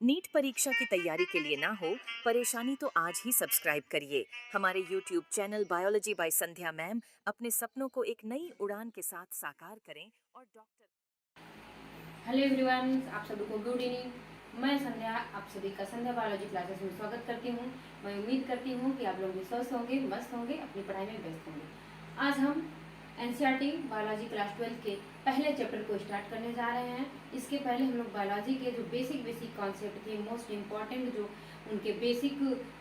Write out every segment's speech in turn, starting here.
NEET परीक्षा की तैयारी के लिए ना हो परेशानी तो आज ही सब्सक्राइब करिए हमारे YouTube channel biology by Sandhya ma'am. अपने सपनों को एक नई उड़ान के साथ साकार करें और डॉक्टर। हेलो एवरीवन, आप सभी को गुड इवनिंग। मैं संध्या आप सभी का संध्या बायोलॉजी क्लासेस में स्वागत करती हूँ। मैं उम्मीद करती हूँ कि आप लोग भी स्वस्थ होंगे, मस्त होंगे, अपनी पढ़ाई में व्यस्त होंगे। आज हम एनसीईआरटी बायोलॉजी क्लास 12 के पहले चैप्टर को स्टार्ट करने जा रहे हैं। इसके पहले हम लोग बायोलॉजी के जो बेसिक कॉन्सेप्ट थे, मोस्ट इम्पॉर्टेंट जो उनके बेसिक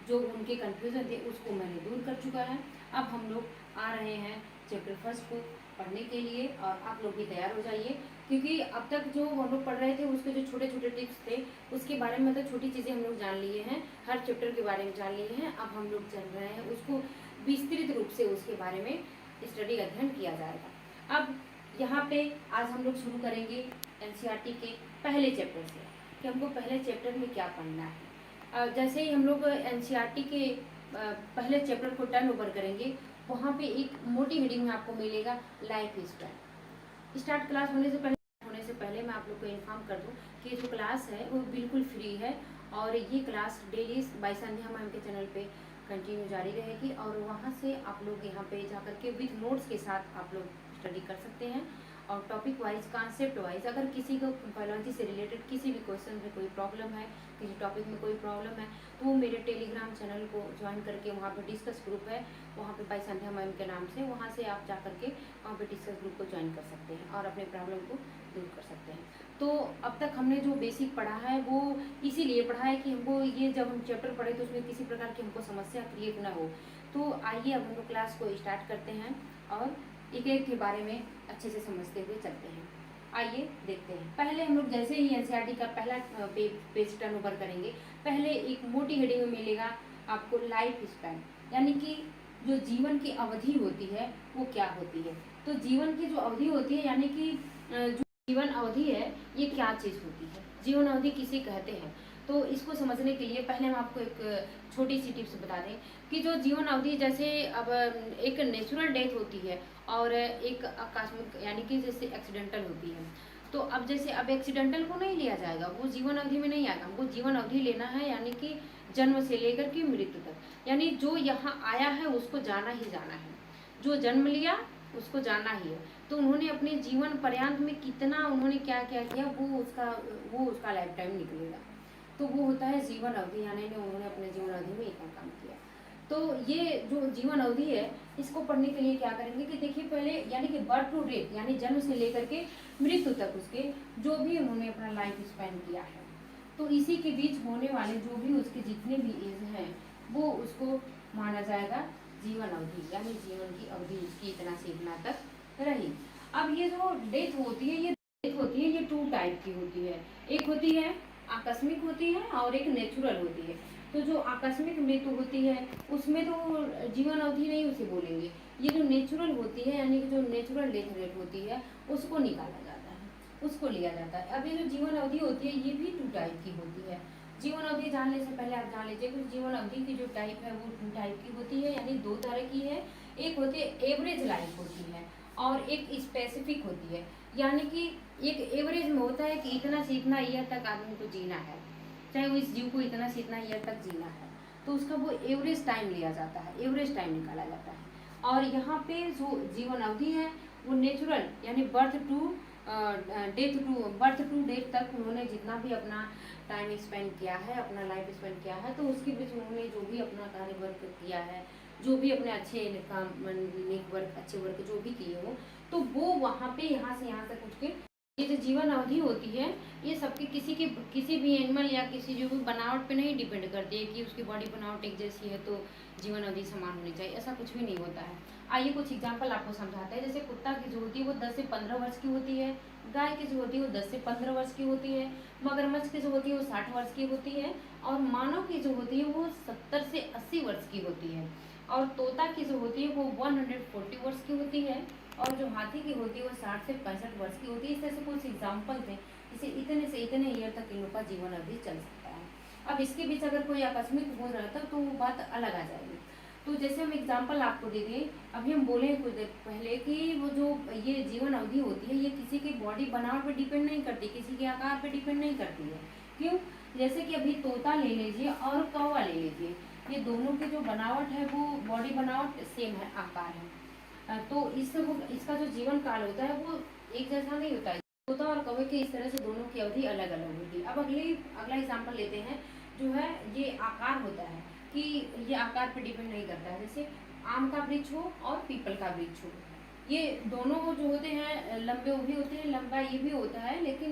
जो उनके कन्फ्यूजन थे उसको मैंने दूर कर चुका है। अब हम लोग आ रहे हैं चैप्टर फर्स्ट को पढ़ने के लिए और आप लोग भी तैयार हो जाइए, क्योंकि अब तक जो हम लोग पढ़ रहे थे उसके जो छोटे छोटे टिप्स थे उसके बारे में, मतलब छोटी चीज़ें हम लोग जान लिए हैं, हर चैप्टर के बारे में जान लिए हैं। अब हम लोग चल रहे हैं उसको विस्तृत रूप से उसके बारे में स्टडी अध्ययन किया जाएगा। अब यहाँ पे आज हम लोग शुरू करेंगे एनसीईआरटी के पहले चैप्टर से कि हमको पहले चैप्टर में क्या पढ़ना है। जैसे ही हम लोग एनसीईआरटी के पहले चैप्टर को टर्न ओवर करेंगे, वहाँ पे एक मोटी हेडिंग में आपको मिलेगा लाइफ स्टाइल। स्टार्ट क्लास होने से पहले मैं आप लोग को इन्फॉर्म कर दूं कि जो क्लास है वो बिल्कुल फ्री है और ये क्लास डेली बाय संध्या मैम के चैनल पे कंटिन्यू जारी रहेगी और वहाँ से आप लोग यहाँ पे जाकर के विथ नोट्स के साथ आप लोग स्टडी कर सकते हैं। और टॉपिक वाइज, कॉन्सेप्ट वाइज, अगर किसी को बायोलॉजी से रिलेटेड किसी भी क्वेश्चन में कोई प्रॉब्लम है, किसी टॉपिक में कोई प्रॉब्लम है, तो वो मेरे टेलीग्राम चैनल को ज्वाइन करके वहाँ पे डिस्कस ग्रुप है, वहाँ पे बाय संध्या मैम के नाम से, वहाँ से आप जा करके वहाँ पे डिस्कस ग्रुप को ज्वाइन कर सकते हैं और अपने प्रॉब्लम को दूर कर सकते हैं। तो अब तक हमने जो बेसिक पढ़ा है वो इसीलिए पढ़ा है कि हमको ये जब हम चैप्टर पढ़े तो उसमें किसी प्रकार की हमको समस्या क्रिएट ना हो। तो आइए अब हम लोग क्लास को स्टार्ट करते हैं और एक एक के बारे में अच्छे से समझते हुए चलते हैं। आइए देखते हैं। पहले हम लोग जैसे ही एनसीईआरटी का पहला पेज टर्न ओवर करेंगे, पहले एक मोटी हेडिंग में मिलेगा आपको लाइफ स्पैन, यानी कि जो जीवन की अवधि होती है वो क्या होती है। तो जीवन की जो अवधि होती है, यानी कि जो जीवन अवधि है ये क्या चीज़ होती है, जीवन अवधि किसे कहते हैं। तो इसको समझने के लिए पहले हम आपको एक छोटी सी टिप्स बता दें कि जो जीवन अवधि, जैसे अब एक नेचुरल डेथ होती है और एक आकस्मिक यानी कि जैसे एक्सीडेंटल होती है। तो अब जैसे अब एक्सीडेंटल को नहीं लिया जाएगा, वो जीवन अवधि में नहीं आएगा। हमको जीवन अवधि लेना है यानी कि जन्म से लेकर के मृत्यु तक, यानी जो यहाँ आया है उसको जाना ही जाना है, जो जन्म लिया उसको जाना ही है। तो उन्होंने अपने जीवन पर्यंत में कितना उन्होंने क्या क्या किया वो उसका लाइफ टाइम निकलेगा। तो वो होता है जीवन अवधि, यानी उन्होंने अपने जीवन अवधि में इतना काम किया। तो ये जो जीवन अवधि है इसको पढ़ने के लिए क्या करेंगे कि देखिए पहले, यानी कि बर्थ टू डेथ, यानी जन्म से लेकर के मृत्यु तक उसके जो भी उन्होंने अपना लाइफ स्पेंड किया है, तो इसी के बीच होने वाले जो भी उसके जितने भी एज हैं वो उसको माना जाएगा जीवन अवधि, यानी जीवन की अवधि उसकी इतना से इतना तक रही। अब ये जो डेथ होती है, ये टू टाइप की होती है। एक होती है आकस्मिक होती है और एक नेचुरल होती है। तो जो आकस्मिक मृत्यु होती है उसमें तो जीवन अवधि नहीं उसे बोलेंगे। ये जो नेचुरल होती है, यानी कि जो नेचुरल डेथ रेट होती है उसको निकाला जाता है, उसको लिया जाता है। अब ये जो जीवन अवधि होती है ये भी टू टाइप की होती है। जीवन अवधि जानने से पहले आप जान लीजिए कि जीवन अवधि की जो टाइप है वो टू टाइप की होती है, यानी दो तरह की है। एक होती है एवरेज लाइफ होती है और एक स्पेसिफिक होती है, यानी कि एक एवरेज में होता है कि इतना से इतना ईयर तक आदमी को जीना है, चाहे वो इस जीव को इतना से इतना ईयर तक जीना है, तो उसका वो एवरेज टाइम लिया जाता है, एवरेज टाइम निकाला जाता है। और यहाँ पे जो जीवन अवधि है वो नेचुरल, यानी बर्थ टू डेथ तक उन्होंने जितना भी अपना टाइम स्पेंड किया है, अपना लाइफ स्पेंड किया है, तो उसके बीच उन्होंने जो भी अपना कार्य वर्क किया है, जो भी अपने अच्छे काम, नेक वर्क, अच्छे वर्क जो भी किए हो, तो वो वहाँ पे यहाँ से यहाँ तक उठ के ये जो जीवन अवधि होती है ये सबके किसी भी एनिमल या किसी जो भी बनावट पे नहीं डिपेंड करती है कि उसकी बॉडी बनावट एक जैसी है तो जीवन अवधि समान होनी चाहिए, ऐसा कुछ भी नहीं होता है। आइए कुछ एग्जांपल आपको समझाते हैं। जैसे कुत्ता की जो होती है वो 10 से 15 वर्ष की होती है, गाय की जो होती है वो 10 से 15 वर्ष की होती है, मगरमच्छ की जो होती है वो 60 वर्ष की होती है, और मानव की जो होती है वो 70 से 80 वर्ष की होती है, और तोता की जो होती है वो 140 वर्ष की होती है, और जो हाथी की होती है वो 60 से 65 वर्ष की होती है। इस तरह से कुछ एग्जाम्पल थे, इसे इतने से इतने ईयर तक इन लोग का जीवन अवधि चल सकता है। अब इसके बीच अगर कोई आकस्मिक हो जाता तो वो बात अलग आ जाएगी। तो जैसे हम एग्जाम्पल आपको दे दें, अभी हम बोले कुछ देर पहले कि वो जो ये जीवन अवधि होती है ये किसी की बॉडी बनावट पर डिपेंड नहीं करती, किसी के आकार पर डिपेंड नहीं करती है। क्यों? जैसे कि अभी तोता ले लीजिए और कौवा ले लीजिए, ये दोनों की जो बनावट है वो बॉडी बनावट सेम है, आकार है। तो इससे वो इसका जो जीवन काल होता है वो एक जैसा नहीं होता है। तोता और कौवे के इस तरह से दोनों की अवधि अलग अलग होती है। अब अगला एग्जाम्पल लेते हैं, जो है ये आकार होता है कि ये आकार पर डिपेंड नहीं करता है। जैसे आम का वृक्ष हो और पीपल का वृक्ष हो, ये दोनों जो होते हैं लंबे वो भी होते हैं, लंबा ये भी होता है, लेकिन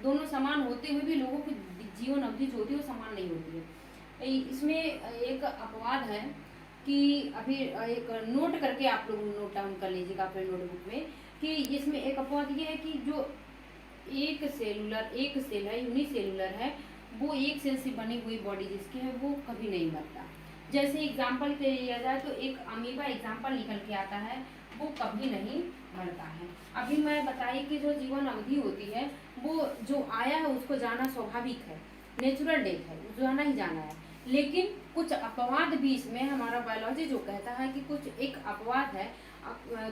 दोनों समान होते हुए भी लोगों की जीवन अवधि जो होती है वो समान नहीं होती है। इसमें एक अपवाद है कि अभी एक नोट करके आप लोग नोट डाउन कर लीजिएगा अपने नोटबुक में, कि इसमें एक अपवाद ये है कि जो एक सेल है, यूनिसेलुलर है, वो एक सेल से बनी हुई बॉडी जिसकी है वो कभी नहीं मरता। जैसे एग्जाम्पल के लिया जाए तो एक अमीबा एग्जाम्पल निकल के आता है, वो कभी नहीं मरता है। अभी मैं बताई कि जो जीवन अवधि होती है वो जो आया है उसको जाना स्वाभाविक है, नेचुरल डेथ है, जाना ही जाना है। लेकिन कुछ अपवाद भी इसमें हमारा बायोलॉजी जो कहता है कि कुछ एक अपवाद है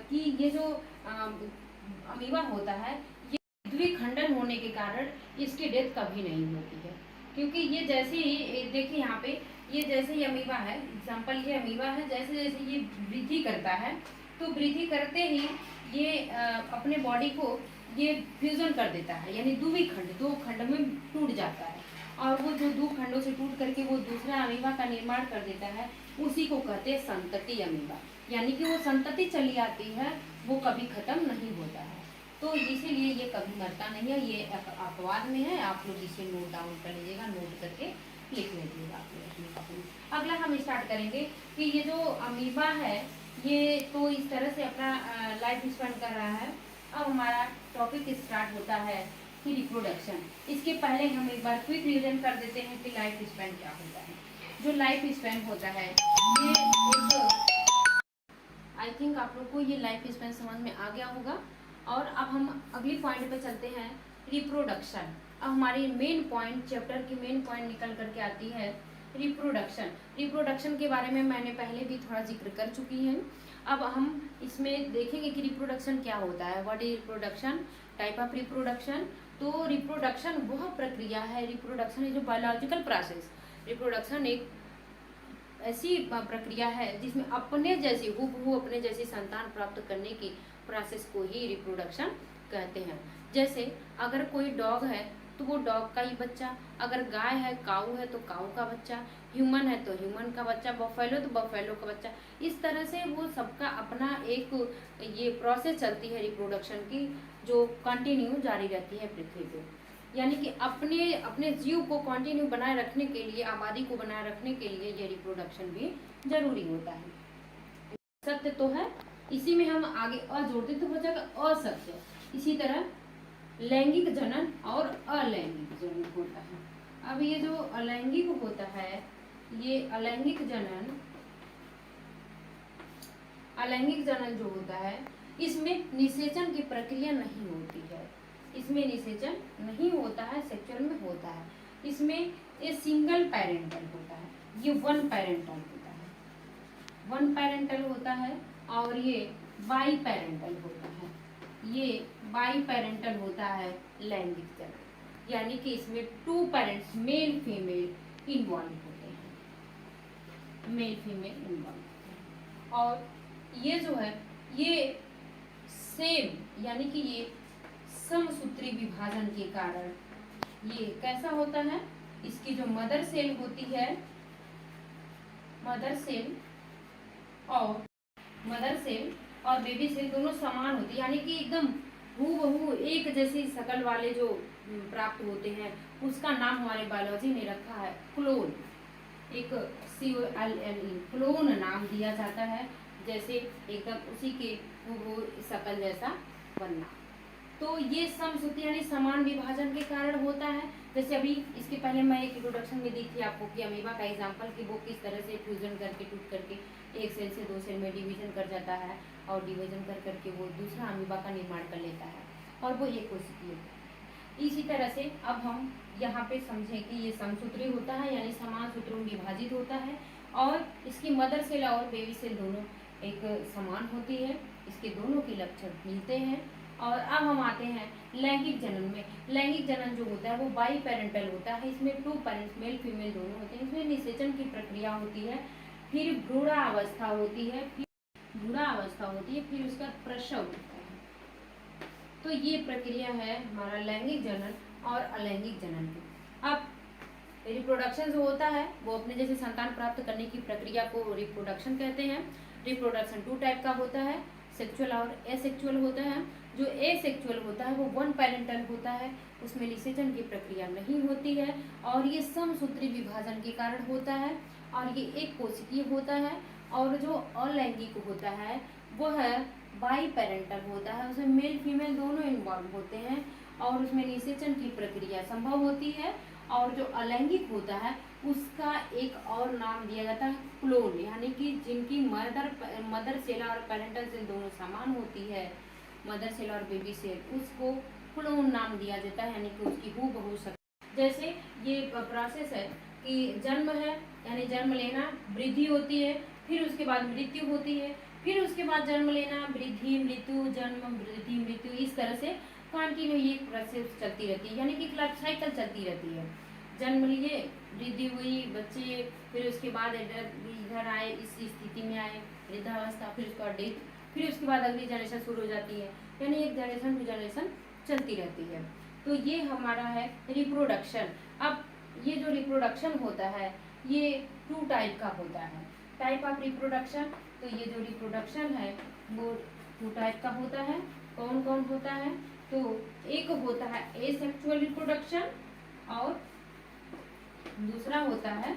कि ये जो अमीबा होता है ये द्विखंडन होने के कारण इसकी डेथ कभी नहीं होती है। क्योंकि ये जैसे ही देखिए यहाँ पे, ये जैसे ही अमीबा है, एग्जाम्पल ये अमीबा है, जैसे जैसे ये वृद्धि करता है तो वृद्धि करते ही ये अपने बॉडी को ये फ्यूजन कर देता है, यानी दो खंड में टूट जाता है, और वो जो दो खंडों से टूट करके वो दूसरा अमीबा का निर्माण कर देता है, उसी को कहते हैं संतति अमीबा। यानी कि वो संतति चली आती है, वो कभी खत्म नहीं होता है। तो इसीलिए ये कभी मरता नहीं है, ये अपवाद में है। आप लोग इसे नोट डाउन कर लीजिएगा, नोट करके लिख लीजिएगा आप लोग अपनी कॉपी में। अगला हम स्टार्ट करेंगे कि ये जो अमीबा है ये तो इस तरह से अपना लाइफ स्पेंड कर रहा है। अब हमारा टॉपिक स्टार्ट होता है कि रिप्रोडक्शन। इसके पहले हम एक बार क्विक रिवीजन कर देते हैं कि लाइफ स्पेन क्या होता है। जो लाइफ स्पेन होता है ये एक, आई थिंक आप लोग को ये लाइफ स्पेन समझ में आ गया होगा। और अब हम अगली पॉइंट पे चलते हैं, रिप्रोडक्शन। अब हमारी मेन पॉइंट, चैप्टर की मेन पॉइंट निकल करके आती है रिप्रोडक्शन। रिप्रोडक्शन के बारे में मैंने पहले भी थोड़ा जिक्र कर चुकी हूँ। अब हम इसमें देखेंगे कि रिप्रोडक्शन क्या होता है, what is reproduction, type of reproduction. तो रिप्रोडक्शन वह प्रक्रिया है, रिप्रोडक्शन इज जो बायोलॉजिकल प्रोसेस। रिप्रोडक्शन एक ऐसी प्रक्रिया है जिसमें अपने जैसी हूबहू अपने जैसी संतान प्राप्त करने की प्रोसेस को ही रिप्रोडक्शन कहते हैं। जैसे अगर कोई डॉग है तो वो डॉग का ही बच्चा, अगर गाय है, काऊ है तो काऊ का बच्चा, ह्यूमन है तो ह्यूमन का बच्चा, बफेलो तो बफेलो का बच्चा। इस तरह से वो सबका अपना एक ये प्रोसेस चलती है रिप्रोडक्शन की, जो कंटिन्यू जारी रहती है पृथ्वी पे। यानी कि अपने अपने जीव को कंटिन्यू बनाए रखने के लिए, आबादी को बनाए रखने के लिए ये रिप्रोडक्शन भी जरूरी होता है। सत्य तो है, इसी में हम आगे जोड़ते तो हो जाएगा असत्य। इसी तरह लैंगिक जनन और अलैंगिक जनन होता है। अब ये जो अलैंगिक होता है, ये अलैंगिक जनन जो होता है इसमें निषेचन की प्रक्रिया नहीं होती है। इसमें निषेचन नहीं होता है, सेक्सुअल में होता है। इसमें ये सिंगल पेरेंटल होता है, ये वन पेरेंटल होता है और ये बाई पेरेंटल होता है। ये बाई पेरेंटल होता है लैंगिक जनन, यानी कि इसमें two parents male female involve होते हैं, मेल फीमेल इन्वॉल्व होते हैं। और ये जो है ये सेम, यानी कि ये समसूत्री विभाजन के कारण ये कैसा होता है, इसकी जो मदर सेल होती है, मदर सेल और बेबी सेल दोनों समान होती है, यानी कि एकदम हूबहू एक जैसी शकल वाले जो प्राप्त होते हैं, उसका नाम हमारे बायोलॉजी ने रखा है क्लोन। एक COLLE क्लोन नाम दिया जाता है, जैसे एकदम उसी के हूबहू शकल जैसा बनना। तो ये समसूत्री यानी समान विभाजन के कारण होता है। जैसे अभी इसके पहले मैं एक इंट्रोडक्शन में दी थी आपको कि अमीबा का एग्जांपल कि वो किस तरह से फ्यूजन करके टूट करके एक सेल से दो सेल में डिवीजन कर जाता है, और डिवीजन कर करके वो दूसरा अमीबा का निर्माण कर लेता है, और वो एक कोशिकीय होता है। इसी तरह से अब हम यहाँ पे समझें कि ये समसूत्री होता है, यानी समान सूत्रों में विभाजित होता है, और इसकी मदर सेल और बेबी सेल दोनों एक समान होती है, इसके दोनों के लक्षण मिलते हैं। और अब हम आते हैं लैंगिक जनन में, लैंगिक जनन जो होता है वो बाई पेरेंटल होता है। इसमें 2 पेरेंट्स मेल फीमेल दोनों होते हैं। इसमें निषेचन की प्रक्रिया होती है, फिर भ्रूणावस्था होती है, फिर उसका प्रसव होता है। तो ये प्रक्रिया है हमारा लैंगिक जनन और अलैंगिक जनन की। अब रिप्रोडक्शन जो होता है वो अपने जैसे संतान प्राप्त करने की प्रक्रिया को रिप्रोडक्शन कहते हैं। रिप्रोडक्शन 2 टाइप का होता है, सेक्सुअल और एसेक्सुअल होता है। जो एसेक्सुअल होता है वो 1 पेरेंटल होता है, उसमें निषेचन की प्रक्रिया नहीं होती है और ये समसूत्री विभाजन के कारण होता है और ये एक कोशिकीय होता है। और जो अलैंगिक होता है वो है बाई पेरेंटल होता है, उसमें मेल फीमेल दोनों इन्वॉल्व होते हैं और उसमें निषेचन की प्रक्रिया संभव होती है। और जो अलैंगिक होता है उसका एक और नाम दिया जाता है क्लोन, यानी कि जिनकी मदर सेल और पेरेंटल सेल दोनों समान होती है, मदर सेल और बेबी सेल, उसको क्लोन नाम दिया जाता है, यानी कि उसकी हूबहू शक्ल। जैसे ये प्रोसेस है कि जन्म है यानी जन्म लेना, वृद्धि होती है, फिर उसके बाद मृत्यु होती है, फिर उसके बाद जन्म लेना, वृद्धि, मृत्यु, जन्म, वृद्धि, मृत्यु, इस तरह से कंटिन्यू ये प्रोसेस चलती रहती है, यानी कि लाइफ साइकिल चलती रहती है। जन्म लिए, वृद्धि हुई, बच्चे, फिर उसके बाद इधर आए, इस स्थिति में आए, वृद्धावस्था, फिर उसका डेथ, फिर उसके बाद अगली जनरेशन शुरू हो जाती है, यानी एक जनरेशन टू जनरेशन चलती रहती है। तो ये हमारा है रिप्रोडक्शन। अब ये जो रिप्रोडक्शन होता है ये 2 टाइप का होता है, टाइप ऑफ रिप्रोडक्शन। तो ये जो रिप्रोडक्शन है वो 2 टाइप का होता है। कौन कौन होता है? तो एक होता है एसेक्सुअल रिप्रोडक्शन और दूसरा होता है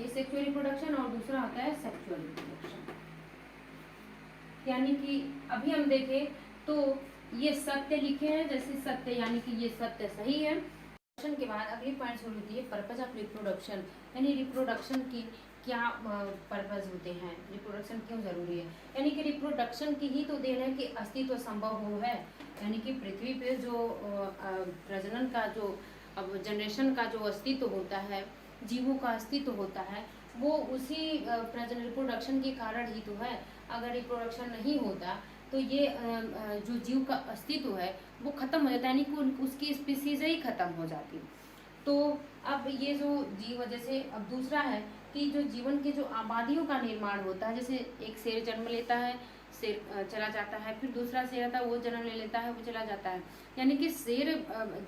एसेक्सुअल रिप्रोडक्शन और दूसरा होता है सेक्सुअल रिप्रोडक्शन। यानी कि अभी हम देखें तो ये सत्य लिखे हैं, जैसे सत्य यानी कि ये सत्य सही है। रिप्रोडक्शन के बाद अगली पॉइंट शुरू होती है पर्पज ऑफ रिप्रोडक्शन, यानी रिप्रोडक्शन की क्या पर्पज होते हैं, रिप्रोडक्शन क्यों जरूरी है। यानी कि रिप्रोडक्शन की ही तो देन है कि अस्तित्व संभव हो है, यानी कि पृथ्वी पे जो प्रजनन का जो अब जनरेशन का जो अस्तित्व होता है, जीवों का अस्तित्व होता है, वो उसी प्रजनन रिप्रोडक्शन के कारण ही तो है। अगर रिप्रोडक्शन नहीं होता तो ये जो जीव का अस्तित्व है वो खत्म हो जाता है, यानी कि उसकी स्पीसीज ही खत्म हो जाती। तो अब ये जो जीव, जैसे अब दूसरा है कि जो जीवन के जो आबादियों का निर्माण होता है, जैसे एक शेर जन्म लेता है, शेर चला जाता है, फिर दूसरा शेर आता है वो जन्म ले लेता है, वो चला जाता है। यानी कि शेर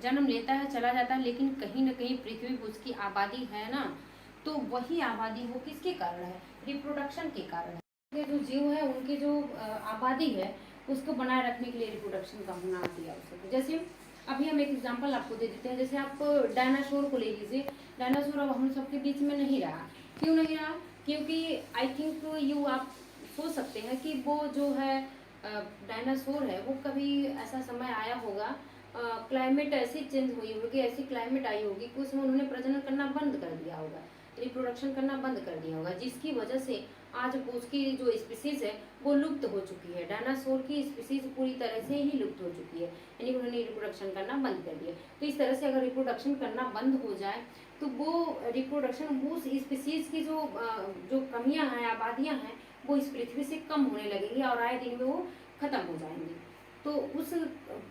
जन्म लेता है, चला जाता है, लेकिन कहीं ना कहीं पृथ्वी पर उसकी आबादी है ना, तो वही आबादी वो किसके कारण है? रिप्रोडक्शन के कारण है। ये जो जीव है उनकी जो आबादी है उसको बनाए रखने के लिए रिप्रोडक्शन का होना अति आवश्यक है। जैसे अभी हम एक एग्जांपल आपको दे देते हैं, जैसे आप डायनासोर को ले लीजिए। डायनासोर अब हम सबके बीच में नहीं रहा। क्यों नहीं रहा? क्योंकि आई थिंक यू आप सोच सकते हैं कि वो जो है डायनासोर है वो कभी ऐसा समय आया होगा, क्लाइमेट ऐसी चेंज हुई होगी, ऐसी क्लाइमेट आई होगी कि उसमें उन्होंने प्रजनन करना बंद कर दिया होगा, रिप्रोडक्शन करना बंद कर दिया होगा, जिसकी वजह से आज उसकी जो स्पीसीज है वो लुप्त हो चुकी है। डायनासोर की स्पीसीज पूरी तरह से ही लुप्त हो चुकी है, यानी उन्होंने रिप्रोडक्शन करना बंद कर दिया। तो इस तरह से अगर रिप्रोडक्शन करना बंद हो जाए तो वो रिप्रोडक्शन, वो स्पीसीज की जो कमियां हैं, आबादियां हैं, वो इस पृथ्वी से कम होने लगेंगी और आए दिन में वो खत्म हो जाएंगी। तो उस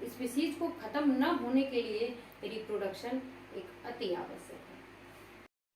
स्पीसीज को खत्म न होने के लिए रिप्रोडक्शन एक अति आवश्यक है।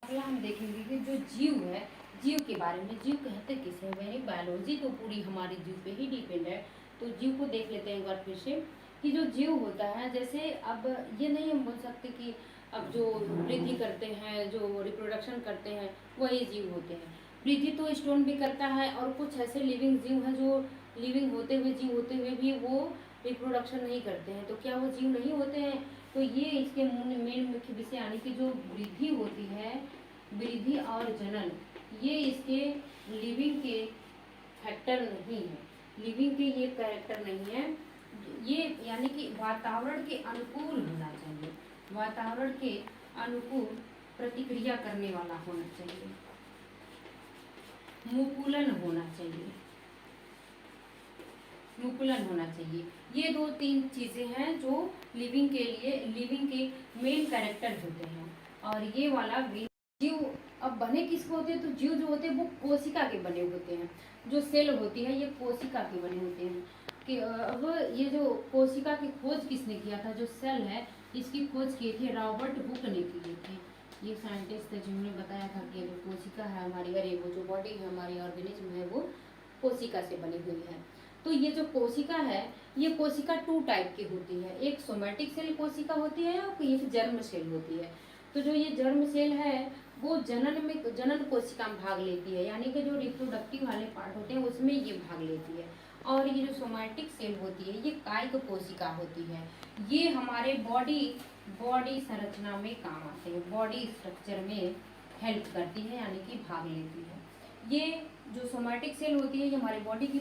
अगला हम देखेंगे कि जो जीव है, जीव के बारे में, जीव कहते किसे हैं? यानी बायोलॉजी तो पूरी हमारी जीव पे ही डिपेंड है। तो जीव को देख लेते हैं एक बार फिर से कि जो जीव होता है, जैसे अब ये नहीं हम बोल सकते कि अब जो वृद्धि करते हैं, जो रिप्रोडक्शन करते हैं वही जीव होते हैं। वृद्धि तो स्टोन भी करता है और कुछ ऐसे लिविंग जीव हैं जो लिविंग होते हुए, जीव होते हुए भी वो रिप्रोडक्शन नहीं करते हैं। तो क्या वो जीव नहीं होते हैं? तो ये इसके मेन मुख्य विषय, यानी कि जो वृद्धि होती है, वृद्धि और जनन, ये इसके लिविंग के फैक्टर नहीं है, लिविंग के ये कैरेक्टर नहीं है। ये यानी कि वातावरण के अनुकूल होना चाहिए, वातावरण के अनुकूल प्रतिक्रिया करने वाला होना चाहिए, मुकुलन होना चाहिए, मुकुलन होना चाहिए। ये 2-3 चीजें हैं जो लिविंग के लिए, लिविंग के मेन कैरेक्टर होते हैं। और ये वाला जीव अब बने किसको होते हैं? तो जीव जो होते हैं वो कोशिका के बने होते हैं। जो सेल होती है ये कोशिका के बने होते हैं। कि अब ये जो कोशिका की खोज किसने किया था, जो सेल है इसकी खोज की थी रॉबर्ट हुक ने की थी। ये साइंटिस्ट थे जिन्होंने बताया था कि जो कोशिका है हमारी, अरे वो जो बॉडी है हमारी ऑर्गेनिज्म है वो कोशिका से बनी हुई है। तो ये जो कोशिका है ये कोशिका 2 टाइप की होती है, एक सोमैटिक सेल कोशिका होती है और एक जर्म सेल होती है। तो जो ये जर्म सेल है वो जनन कोशिका में भाग लेती है, यानी कि जो रिप्रोडक्टिव वाले पार्ट होते हैं उसमें ये भाग लेती है। और ये जो सोमैटिक सेल होती है ये कायिक कोशिका होती है, ये हमारे बॉडी संरचना में काम आते हैं, बॉडी स्ट्रक्चर में हेल्प करती है यानी कि भाग लेती है। ये जो सोमैटिक सेल होती है ये हमारे बॉडी की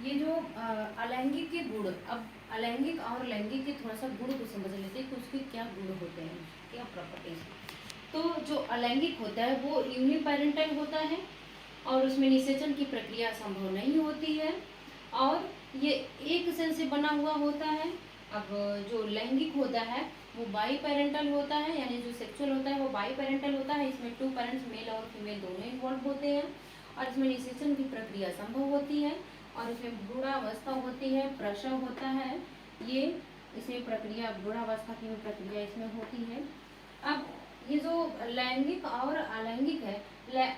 ये जो अलैंगिक के गुण, अब अलैंगिक और लैंगिक के थोड़ा सा गुण को समझ लेते हैं कि उसके क्या गुण होते हैं, क्या प्रॉपर्टीज। तो जो अलैंगिक होता है वो यूनिपेरेंटल होता है और उसमें निषेचन की प्रक्रिया संभव नहीं होती है और ये एक सेल से बना हुआ होता है। अब जो लैंगिक होता है वो बाई पेरेंटल होता है, यानी जो सेक्सुअल होता है वो बाई पेरेंटल होता है, इसमें 2 पेरेंट्स मेल और फीमेल दोनों इन्वॉल्व होते हैं और इसमें निषेचन की प्रक्रिया संभव होती है और इसमें भ्रूणावस्था होती है, प्रसव होता है, ये इसमें प्रक्रिया भ्रूणावस्था की प्रक्रिया इसमें होती है। अब ये जो लैंगिक और अलैंगिक है,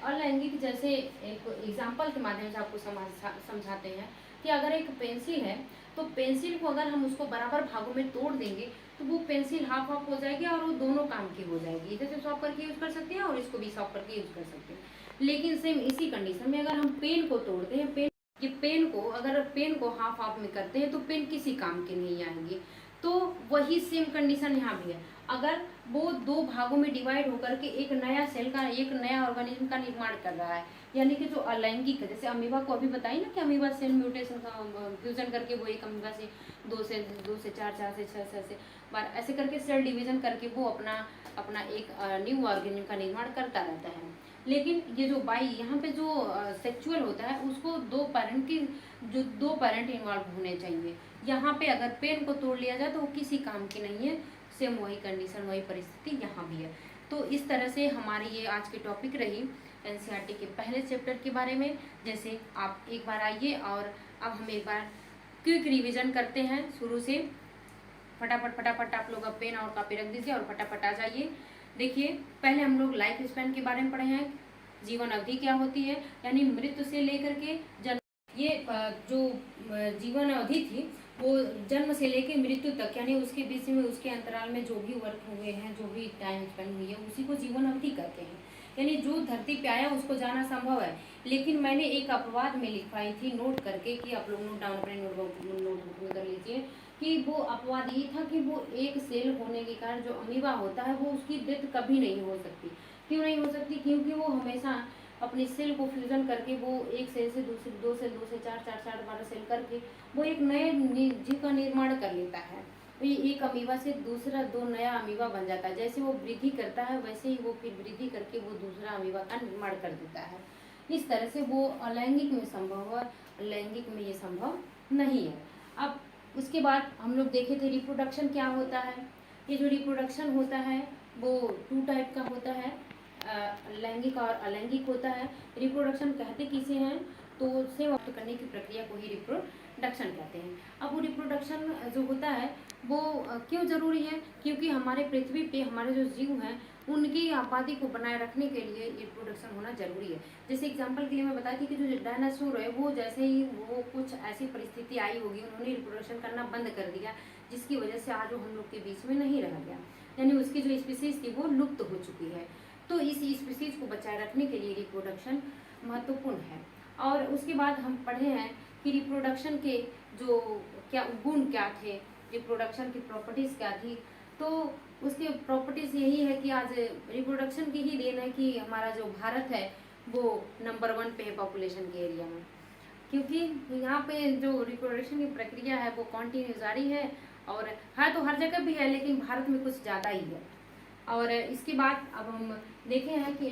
अलैंगिक जैसे एक एग्जाम्पल के माध्यम से आपको समझाते हैं कि अगर एक पेंसिल है तो पेंसिल को अगर हम उसको बराबर भागों में तोड़ देंगे तो वो पेंसिल हाफ हाफ हो जाएगी और वो दोनों काम की हो जाएगी, इधर से सॉफ्ट करके यूज कर सकते हैं और इसको भी सॉफ्ट करके यूज कर सकते हैं। लेकिन सेम इसी कंडीशन में अगर हम पेन को तोड़ते हैं, पेन को अगर पेन को हाफ हाफ में करते हैं तो पेन किसी काम की नहीं आएंगी। तो वही सेम कंडीशन यहाँ भी है, अगर वो 2 भागों में डिवाइड होकर के एक नया सेल का, एक नया ऑर्गेनिज्म का निर्माण कर रहा है, यानी कि जो अलैंगिक है, जैसे अमीबा को अभी बताई ना कि अमीबा सेल म्यूटेशन का फ्यूजन करके वो एक अमीबा से 2 से 4, 4 से 6 से बार ऐसे करके सेल डिवीजन करके वो अपना एक न्यू ऑर्गेनिज्म का निर्माण करता रहता है। लेकिन ये जो बाई यहाँ पे जो सेक्सुअल होता है उसको 2 पेरेंट इन्वॉल्व होने चाहिए। यहाँ पे अगर पेन को तोड़ लिया जाए तो वो किसी काम की नहीं है, सेम वही कंडीशन वही परिस्थिति यहाँ भी है। तो इस तरह से हमारी ये आज की टॉपिक रही एनसीईआरटी के पहले चैप्टर के बारे में। जैसे आप एक बार आइए और अब हम एक बार क्विक रिवीजन करते हैं शुरू से। फटाफट आप लोग अब पेन और कॉपी रख दीजिए और फटाफट आ जाइए। देखिए पहले हम लोग लाइफ स्पैन के बारे में पढ़े हैं, जीवन अवधि क्या होती है, यानी मृत्यु से लेकर के जन्म, ये जो जीवन अवधि थी वो जन्म से लेकर मृत्यु तक, यानी उसके बीच में उसके अंतराल में जो भी वर्क हुए हैं, जो भी टाइम स्पेंड हुई है उसी को जीवन अवधि कहते हैं। यानी जो धरती पे आया उसको जाना संभव है, लेकिन मैंने एक अपवाद में लिखवाई थी नोट करके कि आप लोग नोट डाउन अपने नोटबुक में कर लीजिए कि वो अपवाद ये था कि वो एक सेल होने के कारण जो अमीबा होता है वो उसकी डेथ कभी नहीं हो सकती। क्यों नहीं हो सकती? क्योंकि वो हमेशा अपनी सेल को फ्यूजन करके वो एक सेल से दूसरे 2 से 4, 12 सेल करके वो एक नए जीव का निर्माण कर लेता है। तो ये एक अमीबा से दूसरा 2 नया अमीबा बन जाता है। जैसे वो वृद्धि करता है वैसे ही वो फिर वृद्धि करके वो दूसरा अमीबा का निर्माण कर देता है। इस तरह से वो अलैंगिक में संभव है, लैंगिक में ये संभव नहीं है। अब उसके बाद हम लोग देखे थे रिप्रोडक्शन क्या होता है। ये जो रिप्रोडक्शन होता है वो 2 टाइप का होता है, लैंगिक और अलैंगिक होता है। रिप्रोडक्शन कहते किसे हैं? तो से वक्त करने की प्रक्रिया को ही रिप्रोडक्शन कहते हैं। अब वो रिप्रोडक्शन जो होता है वो क्यों जरूरी है? क्योंकि हमारे पृथ्वी पे हमारे जो जीव हैं उनकी आबादी को बनाए रखने के लिए रिप्रोडक्शन होना जरूरी है। जैसे एग्जांपल के लिए मैं बताई थी कि जो डायनासोर है वो जैसे ही वो कुछ ऐसी परिस्थिति आई होगी उन्होंने रिप्रोडक्शन करना बंद कर दिया, जिसकी वजह से आज वो हम लोग के बीच में नहीं रह गया, यानी उसकी जो स्पीसीज थी वो लुप्त हो चुकी है। तो इस स्पीसीज को बचाए रखने के लिए रिप्रोडक्शन महत्वपूर्ण है। और उसके बाद हम पढ़े हैं कि रिप्रोडक्शन के जो क्या गुण क्या थे, रिप्रोडक्शन की प्रॉपर्टीज क्या थी। तो उसके प्रॉपर्टीज यही है कि आज रिप्रोडक्शन की ही देन है कि हमारा जो भारत है वो नंबर 1 पे है पॉपुलेशन के एरिया में, क्योंकि यहाँ पे जो रिप्रोडक्शन की प्रक्रिया है वो कॉन्टिन्यू जारी है और है तो हर जगह भी है लेकिन भारत में कुछ ज़्यादा ही है। और इसके बाद अब हम देखे हैं कि